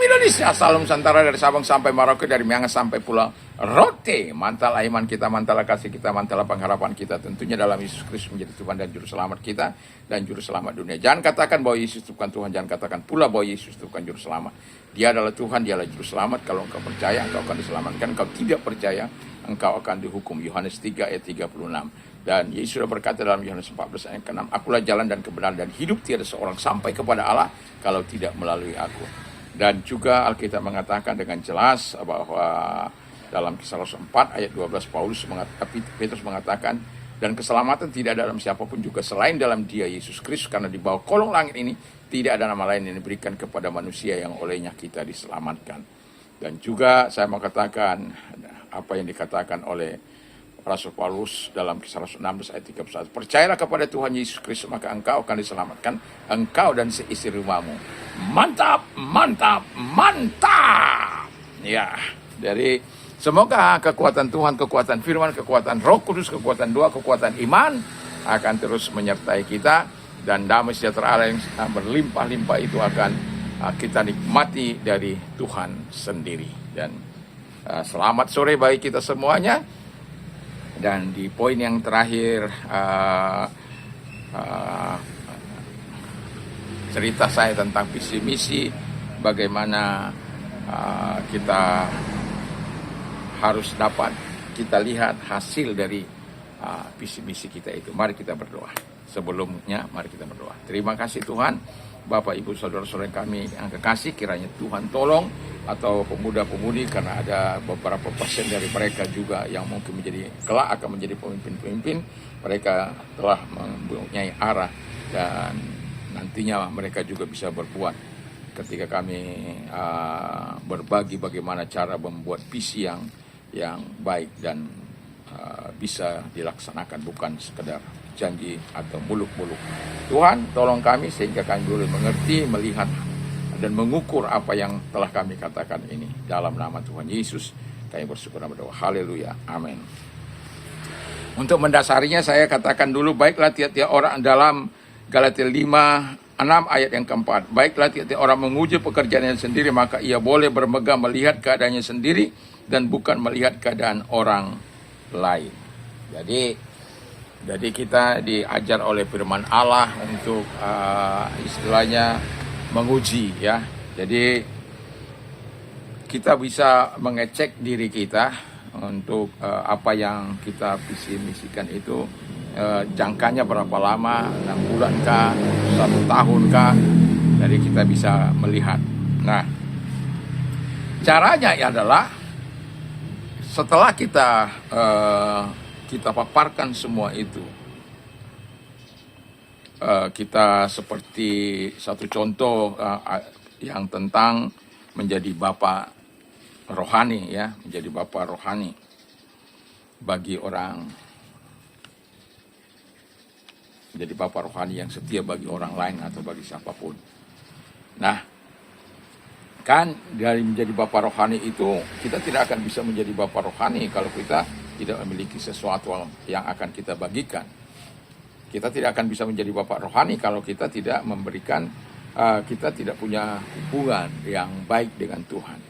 Indonesia, salam Nusantara dari Sabang sampai Merauke, dari Miangas sampai Pulau Rote. Mantalah iman kita, mantalah kasih kita, mantalah pengharapan kita tentunya dalam Yesus Kristus menjadi Tuhan dan Juru Selamat kita dan Juru Selamat dunia. Jangan katakan bahwa Yesus itu bukan Tuhan, jangan katakan pula bahwa Yesus itu bukan Juru Selamat. Dia adalah Tuhan, dia adalah Juru Selamat. Kalau engkau percaya, engkau akan diselamatkan. Kalau tidak percaya, engkau akan dihukum. Yohanes 3 ayat 36. Dan Yesus sudah berkata dalam Yohanes 14 ayat ke-6, akulah jalan dan kebenaran dan hidup, tiada seorang sampai kepada Allah kalau tidak melalui aku. Dan juga Alkitab mengatakan dengan jelas bahwa dalam Kisah Rasul 4 ayat 12 Petrus mengatakan, dan keselamatan tidak ada dalam siapapun juga selain dalam Dia Yesus Kristus, karena di bawah kolong langit ini tidak ada nama lain yang diberikan kepada manusia yang olehnya kita diselamatkan. Dan juga saya mau katakan apa yang dikatakan oleh Rasul Paulus dalam Kisah Rasul 16 ayat 31. Percayalah kepada Tuhan Yesus Kristus, maka engkau akan diselamatkan, engkau dan seisi rumahmu. Mantap, mantap, mantap. Ya, dari semoga kekuatan Tuhan, kekuatan firman, kekuatan Roh Kudus, kekuatan doa, kekuatan iman akan terus menyertai kita, dan damai sejahtera Allah yang berlimpah-limpah itu akan kita nikmati dari Tuhan sendiri. Dan selamat sore bagi kita semuanya. Dan di poin yang terakhir, cerita saya tentang visi misi, bagaimana kita harus dapat kita lihat hasil dari visi misi kita itu. Mari kita berdoa. Sebelumnya, mari kita berdoa. Terima kasih Tuhan, Bapak, Ibu, Saudara-saudara kami yang kekasih, kiranya Tuhan tolong atau pemuda-pemudi, karena ada beberapa pasien dari mereka juga yang mungkin kelak akan menjadi pemimpin-pemimpin. Mereka telah mempunyai arah dan nantinya mereka juga bisa berbuat ketika kami berbagi bagaimana cara membuat visi yang baik dan bisa dilaksanakan, bukan sekedar janji atau muluk-muluk. Tuhan, tolong kami sehingga kami boleh mengerti, melihat, dan mengukur apa yang telah kami katakan ini. Dalam nama Tuhan Yesus, kami bersyukur dan berdoa. Haleluya. Amin. Untuk mendasarinya saya katakan dulu, baiklah tiap-tiap orang dalam Galatia 5:6 ayat yang keempat. Baiklah tiap-tiap orang menguji pekerjaannya sendiri, maka ia boleh bermegah melihat keadaannya sendiri dan bukan melihat keadaan orang lain. Jadi kita diajar oleh firman Allah untuk istilahnya menguji, ya. Jadi kita bisa mengecek diri kita untuk apa yang kita visi misikan itu, jangkanya berapa lama, 6 bulan kah, 1 tahun kah. Jadi kita bisa melihat. Nah, caranya adalah setelah kita paparkan semua itu, kita seperti satu contoh yang tentang menjadi bapak rohani, ya, menjadi bapak rohani bagi orang, menjadi bapak rohani yang setia bagi orang lain atau bagi siapapun. Nah, kan dari menjadi bapak rohani itu kita tidak akan bisa menjadi bapak rohani kalau kita tidak memiliki sesuatu yang akan kita bagikan. Kita tidak akan bisa menjadi bapak rohani kalau kita tidak memberikan, kita tidak punya hubungan yang baik dengan Tuhan.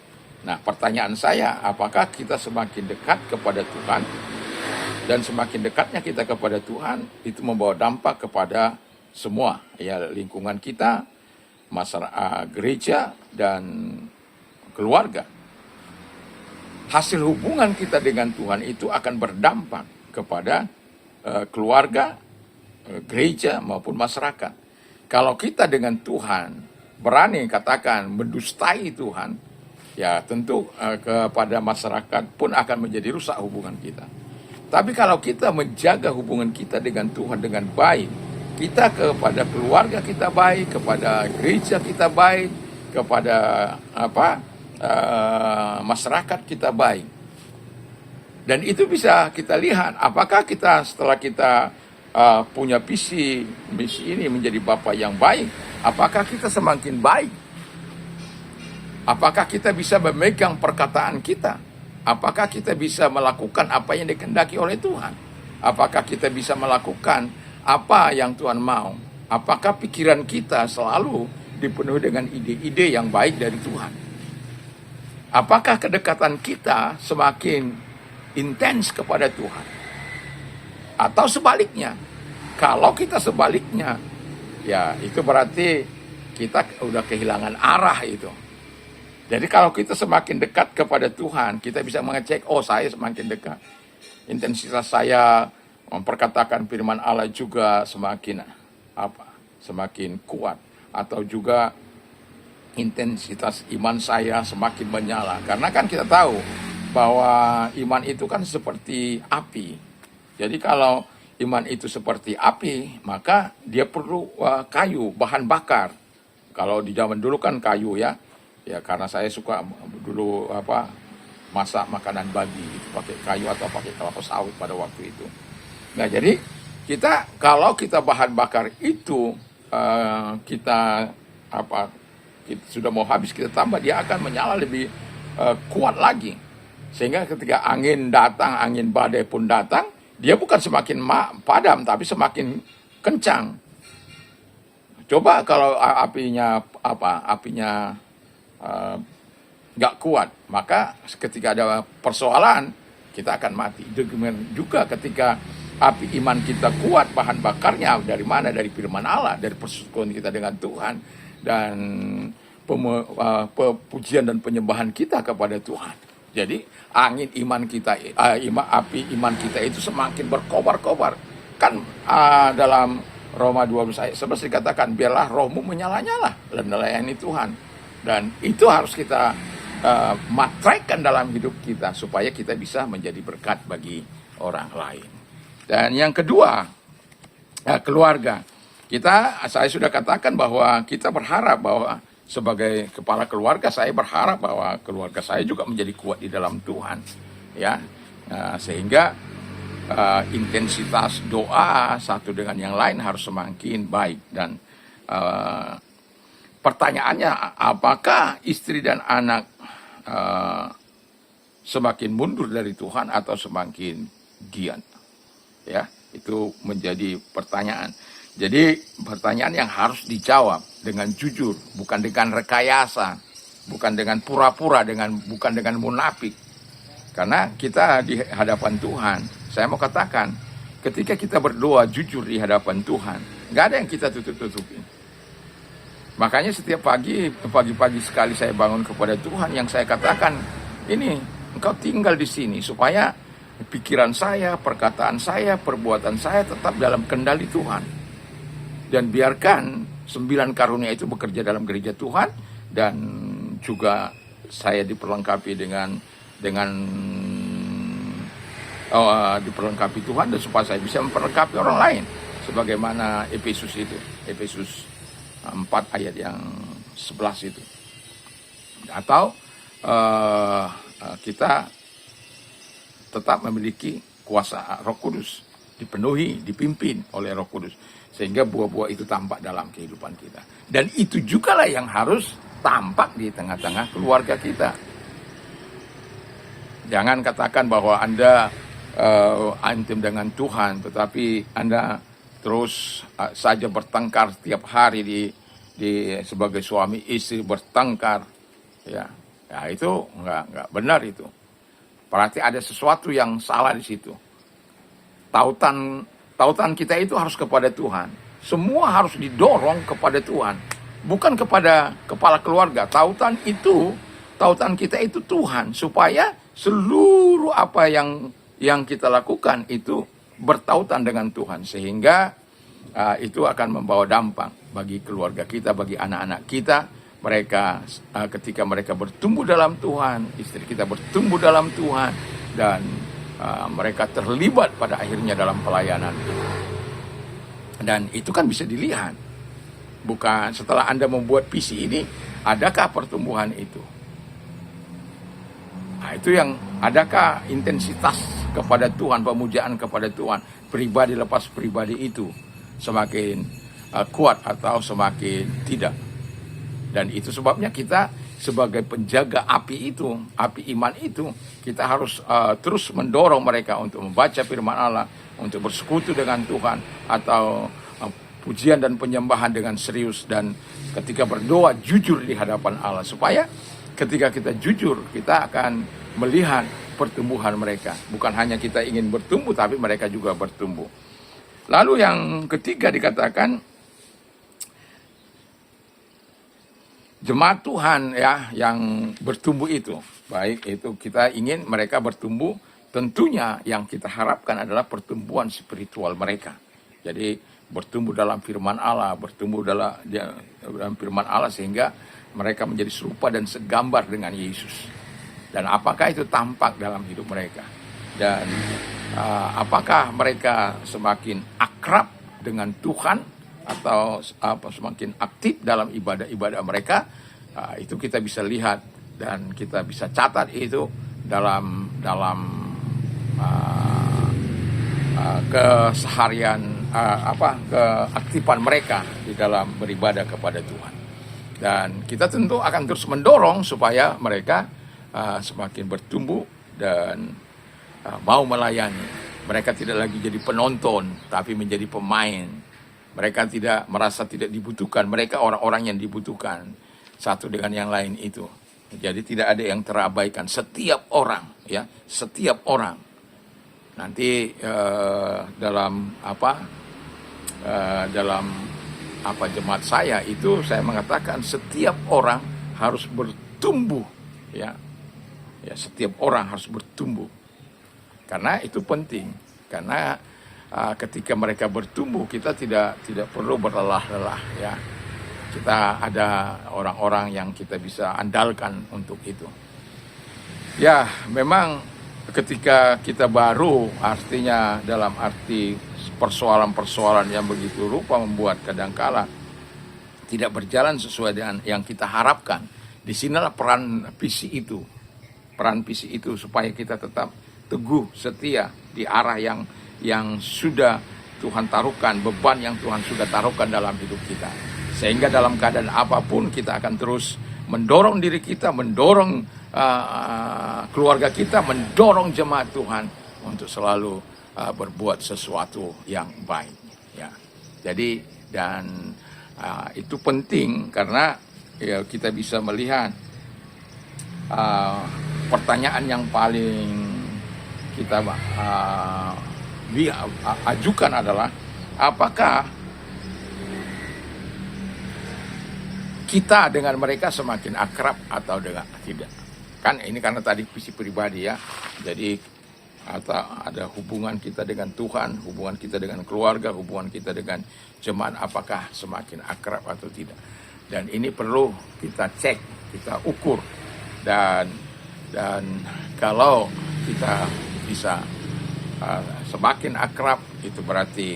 Nah, pertanyaan saya, apakah kita semakin dekat kepada Tuhan, dan semakin dekatnya kita kepada Tuhan itu membawa dampak kepada semua, ya, lingkungan kita, masyarakat, gereja, dan keluarga. Hasil hubungan kita dengan Tuhan itu akan berdampak kepada keluarga, gereja, maupun masyarakat. Kalau kita dengan Tuhan berani katakan mendustai Tuhan, ya tentu kepada masyarakat pun akan menjadi rusak hubungan kita. Tapi kalau kita menjaga hubungan kita dengan Tuhan dengan baik, kita kepada keluarga kita baik, kepada gereja kita baik, kepada masyarakat kita baik. Dan itu bisa kita lihat apakah kita setelah kita punya visi misi ini menjadi bapak yang baik, apakah kita semakin baik? Apakah kita bisa memegang perkataan kita? Apakah kita bisa melakukan apa yang dikehendaki oleh Tuhan? Apakah kita bisa melakukan apa yang Tuhan mau? Apakah pikiran kita selalu dipenuhi dengan ide-ide yang baik dari Tuhan? Apakah kedekatan kita semakin intens kepada Tuhan? Atau sebaliknya? Kalau kita sebaliknya, ya itu berarti kita udah kehilangan arah itu. Jadi kalau kita semakin dekat kepada Tuhan, kita bisa mengecek, oh saya semakin dekat. Intensitas saya memperkatakan firman Allah juga semakin kuat. Atau juga intensitas iman saya semakin menyala. Karena kan kita tahu bahwa iman itu kan seperti api. Jadi kalau iman itu seperti api, maka dia perlu kayu, bahan bakar. Kalau di zaman dulu kan kayu ya karena saya suka dulu masak makanan babi itu pakai kayu atau pakai kelapa sawit pada waktu itu. Nah jadi kalau kita bahan bakar itu kita sudah mau habis, kita tambah, dia akan menyala lebih kuat lagi. Sehingga ketika angin datang, angin badai pun datang, dia bukan semakin padam, tapi semakin kencang. Coba kalau apinya nggak kuat, maka ketika ada persoalan, kita akan mati. Juga ketika api iman kita kuat, bahan bakarnya dari mana? Dari firman Allah, dari persekutuan kita dengan Tuhan, dan pujian dan penyembahan kita kepada Tuhan. Jadi angin iman kita, api iman kita itu semakin berkobar-kobar. Kan dalam Roma 12 ayat 11 dikatakan, biarlah rohmu menyala-nyala dan melayani Tuhan. Dan itu harus kita matraikan dalam hidup kita supaya kita bisa menjadi berkat bagi orang lain. Dan yang kedua, keluarga. Saya sudah katakan bahwa kita berharap bahwa sebagai kepala keluarga, saya berharap bahwa keluarga saya juga menjadi kuat di dalam Tuhan, ya, sehingga intensitas doa satu dengan yang lain harus semakin baik. Dan pertanyaannya, apakah istri dan anak semakin mundur dari Tuhan atau semakin giat? Ya, itu menjadi pertanyaan. Jadi pertanyaan yang harus dijawab dengan jujur, bukan dengan rekayasa, bukan dengan pura-pura, bukan dengan munafik. Karena kita di hadapan Tuhan, saya mau katakan, ketika kita berdoa jujur di hadapan Tuhan, nggak ada yang kita tutup-tutupin. Makanya setiap pagi-pagi sekali saya bangun kepada Tuhan, yang saya katakan, ini engkau tinggal di sini supaya pikiran saya, perkataan saya, perbuatan saya tetap dalam kendali Tuhan. Dan biarkan 9 karunia itu bekerja dalam gereja Tuhan, dan juga saya diperlengkapi diperlengkapi Tuhan, dan supaya saya bisa memperlengkapi orang lain sebagaimana Efesus 4 ayat yang 11 itu. Atau kita tetap memiliki kuasa Roh Kudus, dipenuhi, dipimpin oleh Roh Kudus, sehingga buah-buah itu tampak dalam kehidupan kita. Dan itu juga lah yang harus tampak di tengah-tengah keluarga kita. Jangan katakan bahwa Anda intim dengan Tuhan, tetapi Anda terus saja bertengkar setiap hari sebagai suami istri bertengkar. Ya itu nggak benar itu. Berarti ada sesuatu yang salah di situ. Tautan kita itu harus kepada Tuhan. Semua harus didorong kepada Tuhan, bukan kepada kepala keluarga. Tautan kita itu Tuhan, supaya seluruh apa yang kita lakukan itu bertautan dengan Tuhan, sehingga itu akan membawa dampak bagi keluarga kita, bagi anak-anak kita. Mereka ketika mereka bertumbuh dalam Tuhan, istri kita bertumbuh dalam Tuhan, dan mereka terlibat pada akhirnya dalam pelayanan. Dan itu kan bisa dilihat. Bukan setelah Anda membuat visi ini, adakah pertumbuhan itu? Nah, itu yang adakah intensitas kepada Tuhan, pemujaan kepada Tuhan, pribadi lepas pribadi itu semakin kuat atau semakin tidak. Dan itu sebabnya kita sebagai penjaga api iman itu, kita harus terus mendorong mereka untuk membaca firman Allah, untuk bersekutu dengan Tuhan, atau pujian dan penyembahan dengan serius, dan ketika berdoa jujur di hadapan Allah, supaya ketika kita jujur, kita akan melihat pertumbuhan mereka. Bukan hanya kita ingin bertumbuh, tapi mereka juga bertumbuh. Lalu yang ketiga dikatakan, jemaat Tuhan ya yang bertumbuh itu, baik itu kita ingin mereka bertumbuh, tentunya yang kita harapkan adalah pertumbuhan spiritual mereka. Jadi bertumbuh dalam firman Allah, bertumbuh dalam firman Allah sehingga mereka menjadi serupa dan segambar dengan Yesus. Dan apakah itu tampak dalam hidup mereka? Dan apakah mereka semakin akrab dengan Tuhan atau semakin aktif dalam ibadah-ibadah mereka? Itu kita bisa lihat dan kita bisa catat itu dalam keseharian keaktifan mereka di dalam beribadah kepada Tuhan. Dan kita tentu akan terus mendorong supaya mereka semakin bertumbuh dan mau melayani. Mereka tidak lagi jadi penonton, tapi menjadi pemain. Mereka tidak merasa tidak dibutuhkan. Mereka orang-orang yang dibutuhkan satu dengan yang lain itu. Jadi tidak ada yang terabaikan. Setiap orang, ya, setiap orang. Nanti dalam jemaat saya itu saya mengatakan setiap orang harus bertumbuh, ya. Ya, setiap orang harus bertumbuh. Karena itu penting. Karena ketika mereka bertumbuh, kita tidak perlu berlelah-lelah, ya. Kita ada orang-orang yang kita bisa andalkan untuk itu. Ya, memang ketika kita baru, artinya dalam arti persoalan-persoalan yang begitu rupa membuat kadangkala tidak berjalan sesuai dengan yang kita harapkan. Disinilah peran visi itu. Peran visi itu supaya kita tetap teguh, setia di arah yang sudah Tuhan taruhkan, beban yang Tuhan sudah taruhkan dalam hidup kita. Sehingga dalam keadaan apapun kita akan terus mendorong diri kita, mendorong keluarga kita, mendorong jemaat Tuhan untuk selalu berbuat sesuatu yang baik. Ya. Jadi dan itu penting karena ya, kita bisa melihat pertanyaan yang paling kita ajukan adalah apakah kita dengan mereka semakin akrab atau dengan tidak. Kan ini karena tadi visi pribadi ya. Jadi ada hubungan kita dengan Tuhan, hubungan kita dengan keluarga, hubungan kita dengan jemaat apakah semakin akrab atau tidak. Dan ini perlu kita cek, kita ukur. Dan kalau kita bisa semakin akrab, itu berarti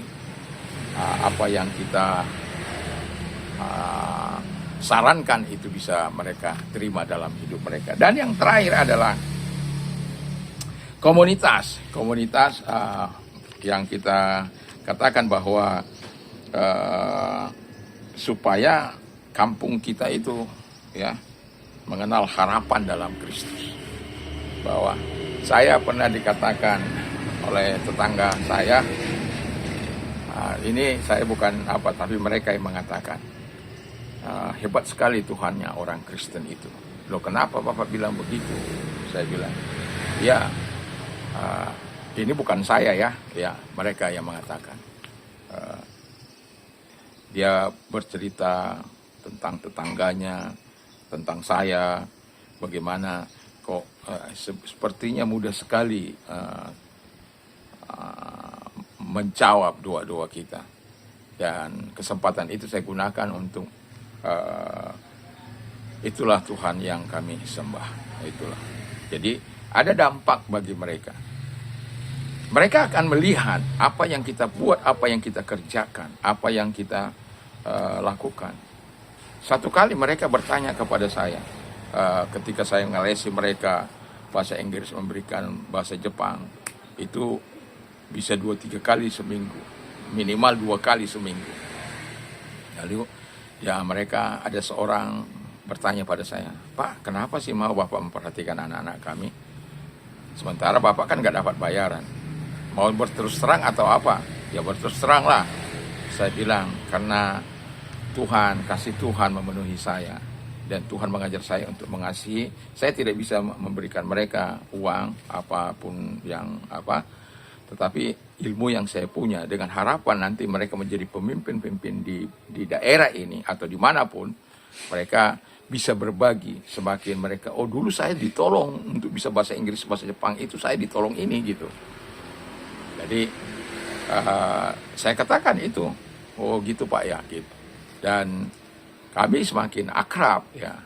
apa yang kita sarankan itu bisa mereka terima dalam hidup mereka. Dan yang terakhir adalah komunitas yang kita katakan bahwa supaya kampung kita itu ya mengenal harapan dalam Kristus. Bahwa saya pernah dikatakan oleh tetangga saya, ini saya bukan tapi mereka yang mengatakan, hebat sekali Tuhannya orang Kristen itu. Loh kenapa Bapak bilang begitu? Saya bilang, ya ini bukan saya ya mereka yang mengatakan. Dia bercerita tentang tetangganya, tentang saya, bagaimana kok sepertinya mudah sekali menjawab doa-doa kita. Dan kesempatan itu saya gunakan untuk itulah Tuhan yang kami sembah. Itulah. Jadi ada dampak bagi mereka. Mereka akan melihat apa yang kita buat, apa yang kita kerjakan, apa yang kita lakukan. Satu kali mereka bertanya kepada saya, ketika saya ngelesi mereka bahasa Inggris, memberikan bahasa Jepang, itu bisa 2-3 kali seminggu, minimal 2 kali seminggu. Lalu ya mereka ada seorang bertanya pada saya, Pak, kenapa sih mau Bapak memperhatikan anak-anak kami? Sementara Bapak kan gak dapat bayaran. Mau berterus terang atau apa? Ya berterus terang lah. Saya bilang, karena Tuhan, kasih Tuhan memenuhi saya. dan Tuhan mengajar saya untuk mengasihi. Saya tidak bisa memberikan mereka uang apapun yang tetapi ilmu yang saya punya dengan harapan nanti mereka menjadi pemimpin-pemimpin di daerah ini atau dimanapun, mereka bisa berbagi. Semakin mereka, oh dulu saya ditolong untuk bisa bahasa Inggris, bahasa Jepang, itu saya ditolong ini gitu. Jadi saya katakan itu, oh gitu Pak ya gitu. Dan kami semakin akrab ya.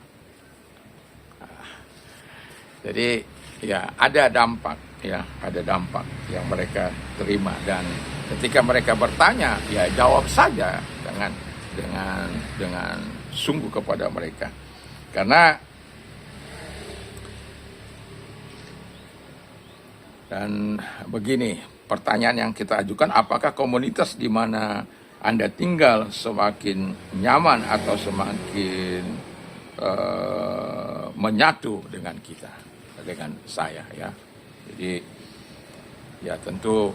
Jadi ya ada dampak yang mereka terima, dan ketika mereka bertanya ya jawab saja dengan sungguh kepada mereka. Karena dan begini, pertanyaan yang kita ajukan, apakah komunitas di mana Anda tinggal semakin nyaman atau semakin menyatu dengan kita, dengan saya ya. Jadi ya tentu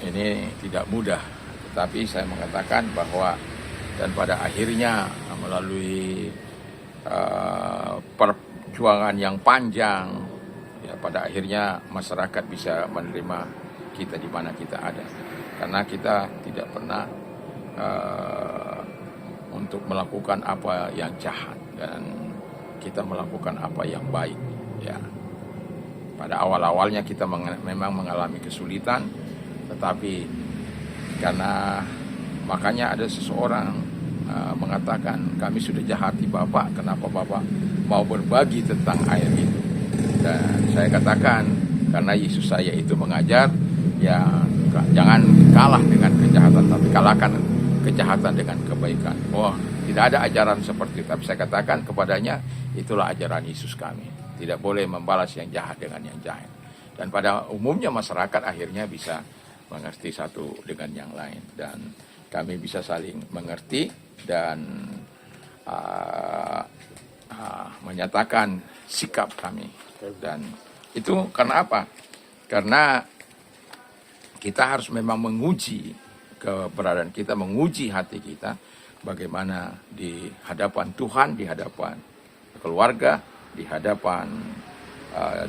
ini tidak mudah, tetapi saya mengatakan bahwa dan pada akhirnya melalui perjuangan yang panjang ya, pada akhirnya masyarakat bisa menerima kita di mana kita ada, karena kita tidak pernah untuk melakukan apa yang jahat, dan kita melakukan apa yang baik ya. Pada awal-awalnya kita memang mengalami kesulitan, tetapi karena makanya ada seseorang mengatakan, kami sudah jahati Bapak, kenapa Bapak mau berbagi tentang air itu? Dan saya katakan, karena Yesus saya itu mengajar, ya jangan kalah dengan kejahatan, tapi kalahkan kejahatan dengan kebaikan. Oh, tidak ada ajaran seperti itu, tapi saya katakan kepadanya, itulah ajaran Yesus kami. Tidak boleh membalas yang jahat dengan yang jahat. Dan pada umumnya masyarakat akhirnya bisa mengerti satu dengan yang lain. Dan kami bisa saling mengerti dan menyatakan sikap kami. Dan itu karena apa? Karena kita harus memang menguji keberadaan kita, menguji hati kita, bagaimana di hadapan Tuhan, di hadapan keluarga, di hadapan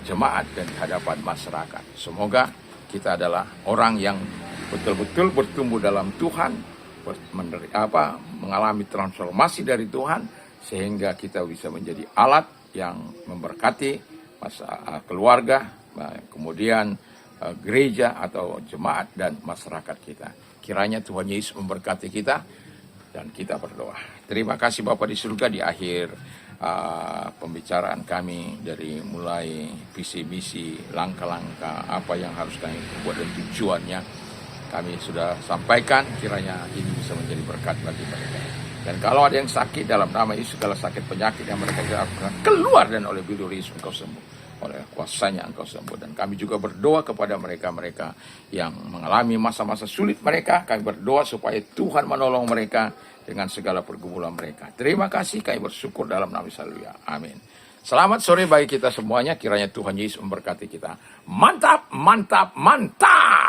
jemaat, dan di hadapan masyarakat. Semoga kita adalah orang yang betul-betul bertumbuh dalam Tuhan, mengalami transformasi dari Tuhan, sehingga kita bisa menjadi alat yang memberkati keluarga, kemudian gereja atau jemaat dan masyarakat kita. Kiranya Tuhan Yesus memberkati kita, dan kita berdoa. Terima kasih Bapa di surga. Di akhir pembicaraan kami, dari mulai visi misi, langkah-langkah apa yang harus kami buat dan tujuannya, kami sudah sampaikan. Kiranya ini bisa menjadi berkat bagi mereka. Dan kalau ada yang sakit, dalam nama Yesus, segala sakit penyakit yang mereka lakukan keluar, dan oleh bidur Yesus engkau sembuh, oleh kuasanya engkau sembuh. Dan kami juga berdoa kepada mereka-mereka yang mengalami masa-masa sulit mereka. Kami berdoa supaya Tuhan menolong mereka dengan segala pergumulan mereka. Terima kasih, kami bersyukur dalam nama Yesus. Haleluya. Amin. Selamat sore bagi kita semuanya. Kiranya Tuhan Yesus memberkati kita. Mantap, mantap, mantap.